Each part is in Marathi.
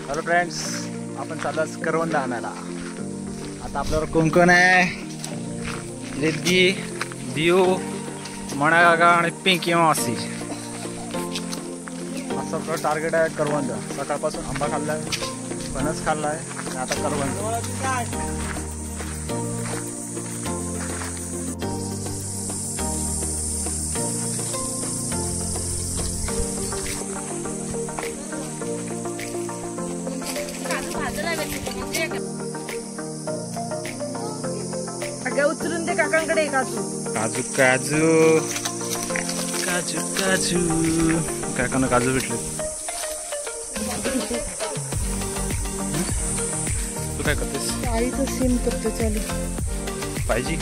हॅलो फ्रेंड्स, आपण चाललोच करवंद आणायला. आता आपल्यावर कोण कोण आहे? रिद्धी, दिऊ, मणा काका आणि पिंकी मावशी. असं आपलं टार्गेट आहे करवंद. सकाळपासून आंबा खाल्लाय, फणस खाल्लाय आणि आता करवंद. उचलून दे काकांकडे. काजू काजू काजू काजू काजू काकांना काजू भेटले. तू काय करतेस? सिम करतो चालू पाहिजे.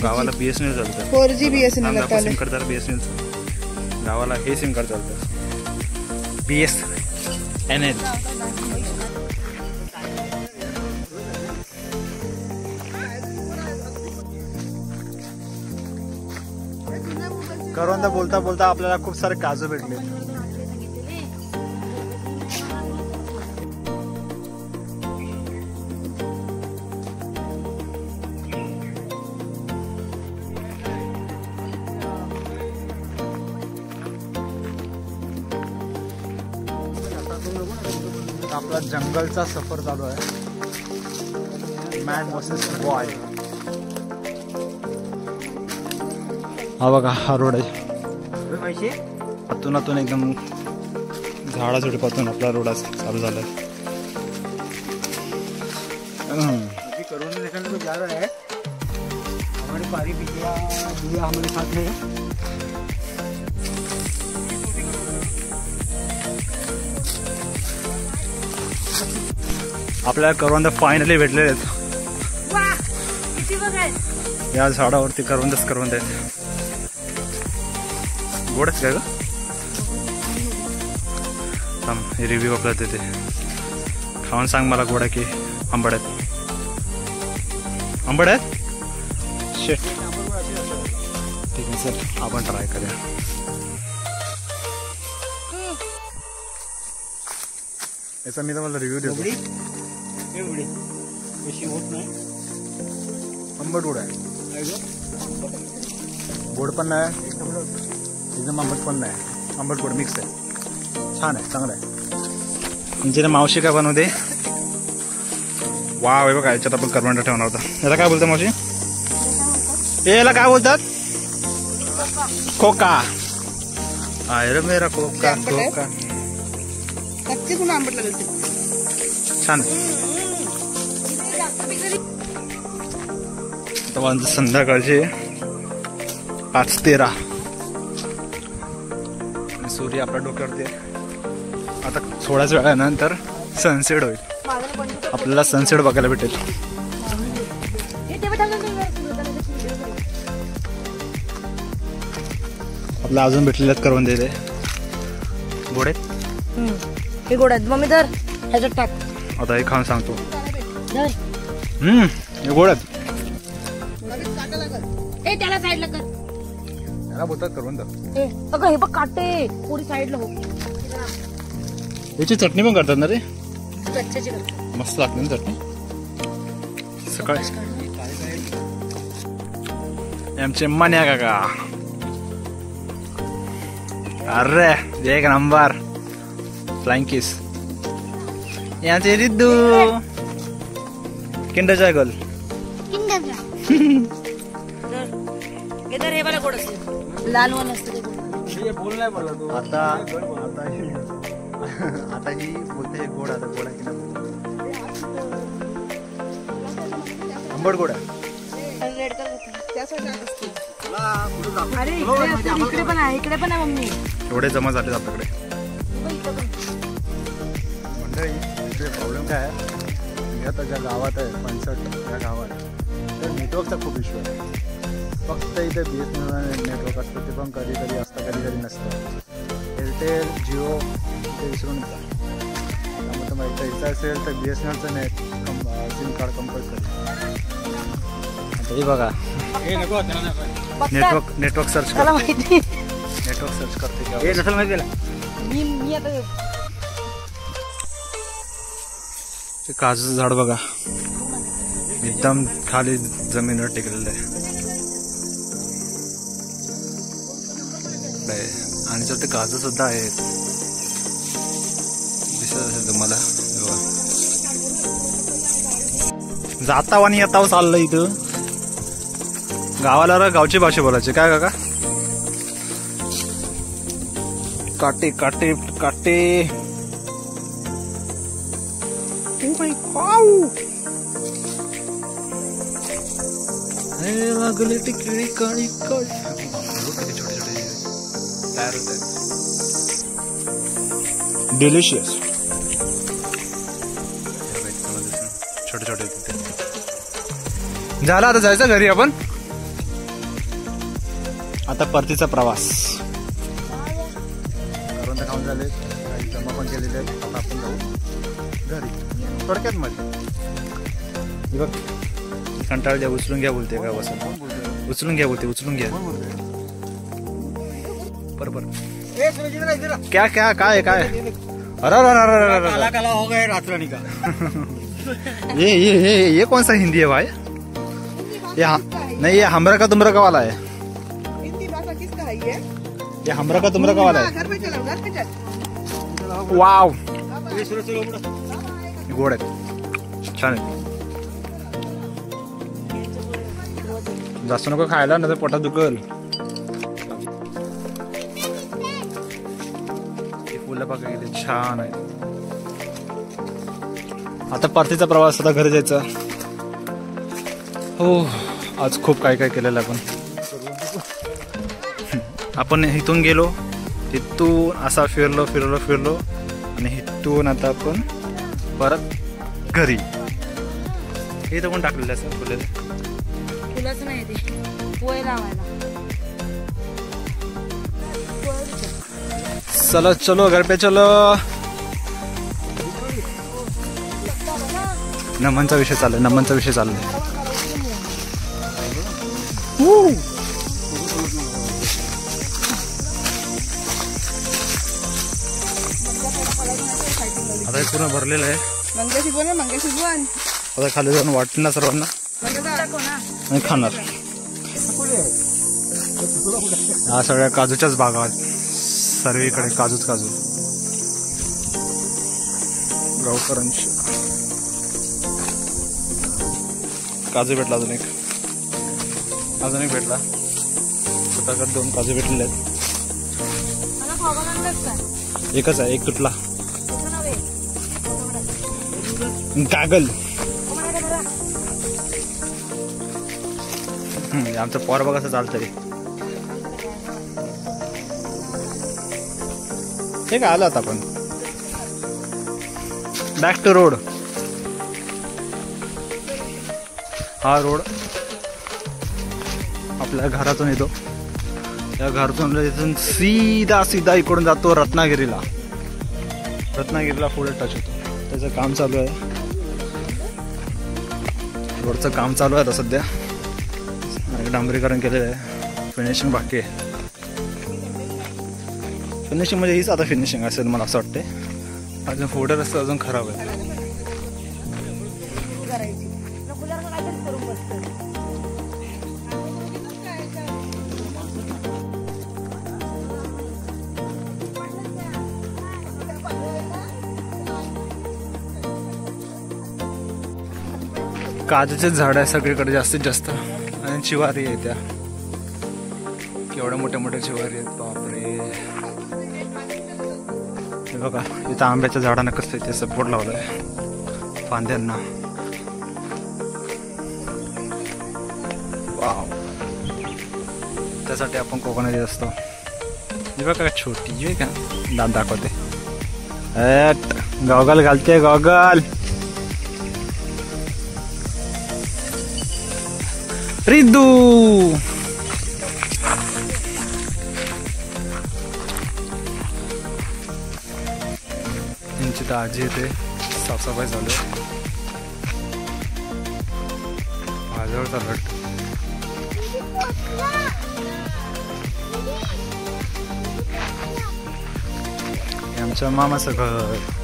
गावाला BSNL चालतं. 4G BSNL सिम कार्ड जरा BSNL. गावाला हे सिम कार्ड चालतं BSNL. करवंद बोलता बोलता आपल्याला खूप सारे काजू भेटले. आपला जंगलचा सफर चालू आहे. Man versus boy. हा बघा, हा रोड आहे. आतून आतून एकदम झाडाझुडपातून आपला रोड चालू झालाय. जा रहा है हमारे पारी बिटिया दिया हमारे साथ है. आपल्याला करवंद फायनली भेटलेले आहेत. या झाडावरती करवंद आहेत. गोडच काय ग? हे रिव्ह्यू आपल्याला देते. खाऊन सांग मला, गोड आहे की आंबट आहेत? आंबट आहेत. शेट, ठीक आहे सर, आपण ट्राय करूया. याचा मी तुम्हाला रिव्ह्यू देतो. आंबट गोड आहे. गोड पण नाही, एकदम आंबट पण नाही. आंबट गोड मिक्स आहे. छान आहे, चांगलं आहे. म्हणजे मावशी काय बनवते. वाव, हे बघा, याच्यात आपण करवंद ठेवणार होता. याला काय बोलतात मावशी? याला काय बोलतात? खोका. अरे मेरा खोका खोका. छान. संध्याकाळचे 5:13. सूर्य आपल्या डोक्यावरती. आता थोड्याच वेळानंतर सनसेट होईल. आपल्याला सनसेट बघायला भेटेल. आपल्याला अजून भेटलेले करवंद इथे. गोडे हे गोड आहेत. मम्मी धर, ह्याच्यात टाक. आता हे खाऊन सांगतो. हे गोड आहेत. त्याला साईडला कर. याला बोलतात करवंद. अगं हे बघ, काटे पुरी साईडला हो. याची चटणी पण करतात ना रे? कच्च्याची मस्त लागते ना चटणी. सकाळी आमचे मन्या काका. अरे एक नंबर. Flying kiss. यांचे रिद्धू. Kinder Joy girl. हे बघा, गोड असते. लाल वन असते. बोल नाही बोलला तू. आता ही बोलते गोड. आता गोड आहे की नाही? आंबट गोड आहे. अरे इकडे पण आहे, इकडे पण आहे मम्मी. एवढे जमा झाले आपल्याकडे. मंडळी, प्रॉब्लेम काय आहे? आता ज्या गावात आहे 65 या गावात, तर नेटवर्कचा खूप इश्यू आहे. फक्त इथे BSNL नेटवर्क असतं, ते पण कधी कधी असतं, कधी कधी नसतं. एअरटेल, जिओ ते विसरून जा. त्यामुळे तुम्हाला इथं असेल तर BSNLचं सिम कार्ड कंपल्सरी. आता हे बघा, नेटवर्क सर्च कर. नेटवर्क सर्च करते. ते काजूचं झाड बघा, एकदम खाली जमिनीवर टेकलेलं आहे. आणि तर ते काजू सुद्धा आहेत, दिसत असेल तुम्हाला. जाताव आणि येताव चाललं इथं. गावाला गावची भाषा बोलायची काय काका? काटे काटे काटे. ओ माय गॉड, हे लागले टिकळी काळी काळी. छोटे छोटे तयार होत आहेत. डिलिशियस. छोटे छोटे झालं. आता जायचं घरी आपण. आता परतीचा प्रवास करून तर खाऊन झाले, काही जमा पण केलेले आहेत. आता आपण जाऊ घरी थोडक्यात मध्ये. बघ कंटाळ द्या, उचलून घ्या बोलते काय बस. उचलून घ्या बोलते, उचलून घ्या. बरोबर. क्या क्या काय काय? अरे काला हो गए रातरानी का. ये कौन सा हिंदी है भाई? नहीं, ये हमरा का तुमरा का वाला है. हिंदी भाषा किसका है ये? ये हमरा का तुमरा का वाला है. घर पे चलो, घर पे चल. वाव, गोड आहेत, छान आहेत. जास्त नको खायला, नाही तर पोटात दुखल. फुलं बघा गेले, छान आहे. आता परतीचा प्रवास, आता घरी जायचा. हो, आज खूप काय काय केलेलं आपण इथून गेलो, तिथून असा फिरलो फिरलो फिरलो आणि इथून आता आपण परत घरी. हे तर कोण टाकलेलं आहे फुलं? फुलाचं नाही ते, पोहे लावायला. चलो चलो घर पे चलो. नमनचा विषय चाललाय, नमनचा विषय चाललाय. आता हे पूर्ण भरलेलं आहे. मंगेशी बोल, मंगेशी बोल. आता खाली जाऊन वाटणार सर्वांना आणि खाणार. या सगळ्या काजूच्याच बागा आहेत, सर्वीकडे काजूच काजू. गावकरांची काजू भेटला, अजून एक भेटला. स्वतःकडे 2 काजू भेटलेले आहेत. एकच आहे, एक तुटला. कागल. आमचं पोर बघा कसं चालतंय. हे काय आलं आता आपण बॅक टू रोड. हा रोड आपल्या घरातून येतो. या घरातून इथून सीधा इकडून जातो रत्नागिरीला. पुढे टच होतो. त्याचं काम चालू आहे, रोडचं काम चालू आहे आता सध्या. डांबरीकरण केलेलं आहे, फिनिशिंग बाकी आहे. फिनिशिंग म्हणजे हीच आता फिनिशिंग असेल मला असं वाटते. अजून पुढे रस्ता अजून खराब आहे. काजूचे झाड आहे सगळीकडे जास्तीत जास्त. आणि चिवारी आहे, त्या केवढ्या मोठ्या मोठ्या चिवारी आहेत, बापरे. हे बघा इथं आंब्याच्या झाडांना कसं इथे सपोर्ट लावलाय फांद्यांना. वाव, त्यासाठी आपण कोकणात येत असतो. हे बघा छोटी आहे का, दात दाखवते. गॉगल घालते, गॉगल. रिद्धू यांची दाजी येते, साफसफाई चालू आहे. माझ्यावरचा रट. आमच्या मामाचं घर.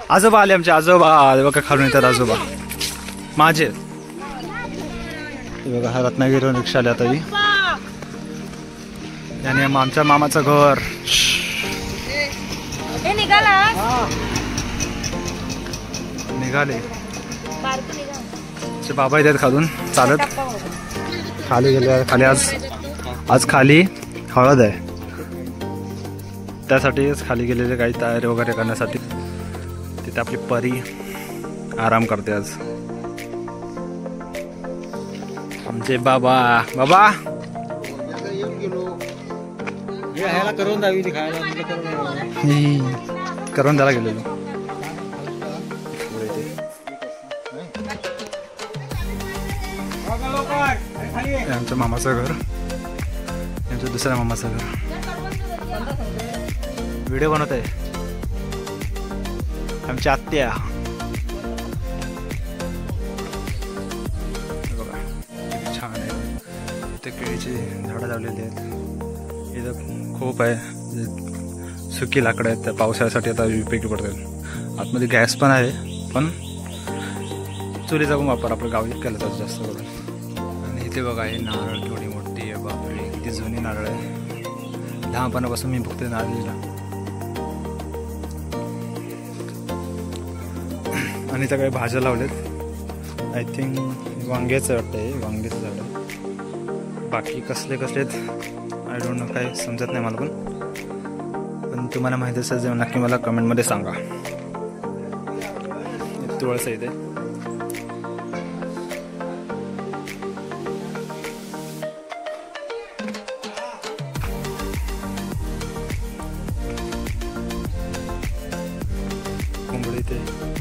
आजोबा आले आमचे आजोबा बघा खालून येतात आजोबा माझे हे बघा हा रत्नागिरीवरून रिक्षा आली आता ही आणि आमच्या मामाचं घर निघाले बाबा येतात खालून चालत खाली गेले खाली आज खाली हळद आहे त्यासाठीच खाली गेलेले काही तयारी वगैरे करण्यासाठी तिथे आपली परी आराम करते आज आमचे बाबा बाबा करून द्यावी करून द्यायला गेलेलो आमच्या मामाचं घर आमच्या दुसऱ्या मामाचं घर व्हिडिओ बनवत आहे आमची आत्या बघा किती छान आहे ते केळीची झाडं लावलेली आहेत इथं खूप आहे सुकी लाकडं आहेत त्या पावसाळ्यासाठी आता उपयोगी पडतात आतमध्ये गॅस पण आहे पण चुलीचा पण वापर आपल्या गावी केला जातो जास्त करून आणि इथे बघा हे नारळ केवढी मोठी आहे बापरे किती जुनी नारळ आहे लहानपणापासून मी बघते नारळीला आणि त्या काही भाज्या लावलेत आय थिंक वांग्याचं वाटतं आहे वांग्याचं झाड आहे बाकी कसले आय डोंट नो काही समजत नाही मला पण तुम्हाला माहिती असेल तर नक्की मला कमेंटमध्ये सांगा तुळस आहे इथे कोंबडी इथे